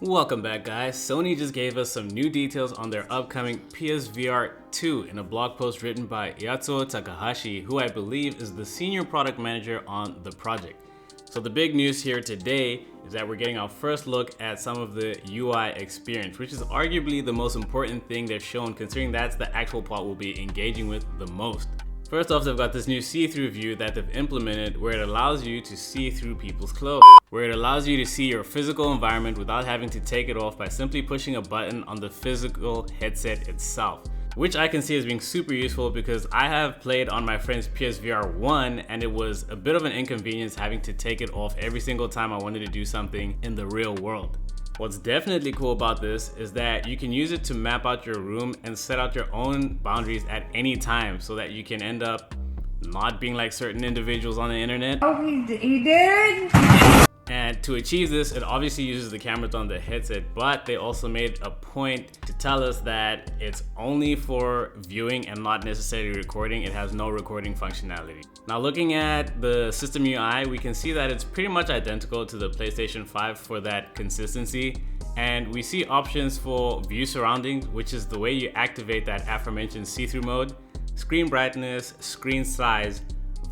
Welcome back, guys. Sony just gave us some new details on their upcoming PSVR 2 in a blog post written by Yatsuo Takahashi, who I believe is the senior product manager on the project. So the big news here today is that we're getting our first look at some of the UI experience, which is arguably the most important thing they've shown, considering that's the actual part we'll be engaging with the most. First off, they've got this new see-through view that they've implemented where it allows you to see through people's clothes, where it allows you to see your physical environment without having to take it off by simply pushing a button on the physical headset itself, which I can see as being super useful because I have played on my friend's PSVR 1 and it was a bit of an inconvenience having to take it off every single time I wanted to do something in the real world. What's definitely cool about this is that you can use it to map out your room and set out your own boundaries at any time so that you can end up not being like certain individuals on the internet. Oh, he did? And to achieve this, it obviously uses the cameras on the headset, but they also made a point to tell us that it's only for viewing and not necessarily recording. It has no recording functionality. Now, looking at the system UI, we can see that it's pretty much identical to the PlayStation 5 for that consistency. And we see options for view surroundings, which is the way you activate that aforementioned see-through mode, screen brightness, screen size,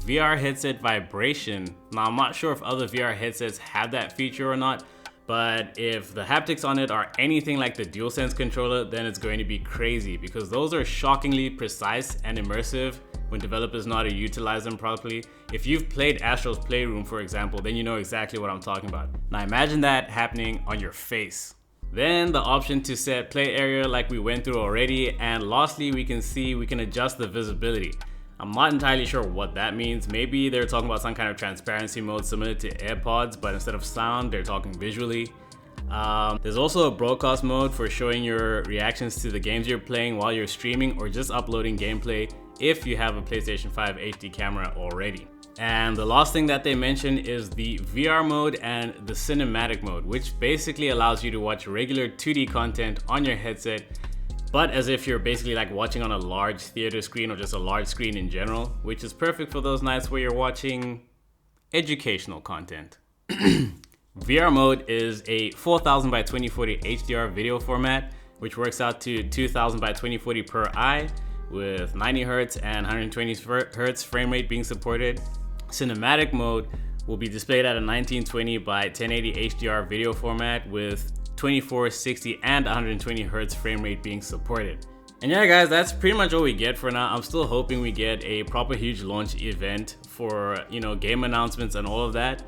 VR headset vibration. Now, I'm not sure if other VR headsets have that feature or not, but if the haptics on it are anything like the DualSense controller, then it's going to be crazy because those are shockingly precise and immersive when developers know how to utilize them properly. If you've played Astro's Playroom, for example, then you know exactly what I'm talking about. Now, imagine that happening on your face. Then the option to set play area like we went through already, and lastly, we can adjust the visibility. I'm not entirely sure what that means. Maybe they're talking about some kind of transparency mode similar to AirPods, but instead of sound, they're talking visually. There's also a broadcast mode for showing your reactions to the games you're playing while you're streaming or just uploading gameplay if you have a PlayStation 5 HD camera already. And the last thing that they mentioned is the VR mode and the cinematic mode, which basically allows you to watch regular 2D content on your headset, but as if you're basically like watching on a large theater screen or just a large screen in general, which is perfect for those nights where you're watching educational content. VR mode is a 4000 by 2040 HDR video format, which works out to 2000 by 2040 per eye with 90 Hz and 120 Hz frame rate being supported. Cinematic mode will be displayed at a 1920 by 1080 HDR video format with 24, 60, and 120 Hz frame rate being supported. And yeah, guys, that's pretty much all we get for now. I'm still hoping we get a proper huge launch event for, game announcements and all of that,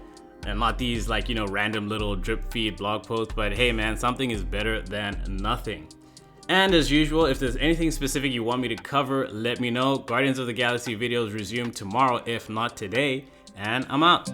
and not these like, random little drip feed blog posts. But hey man, something is better than nothing. And as usual, if there's anything specific you want me to cover, let me know. Guardians of the Galaxy videos resume tomorrow, if not today, and I'm out.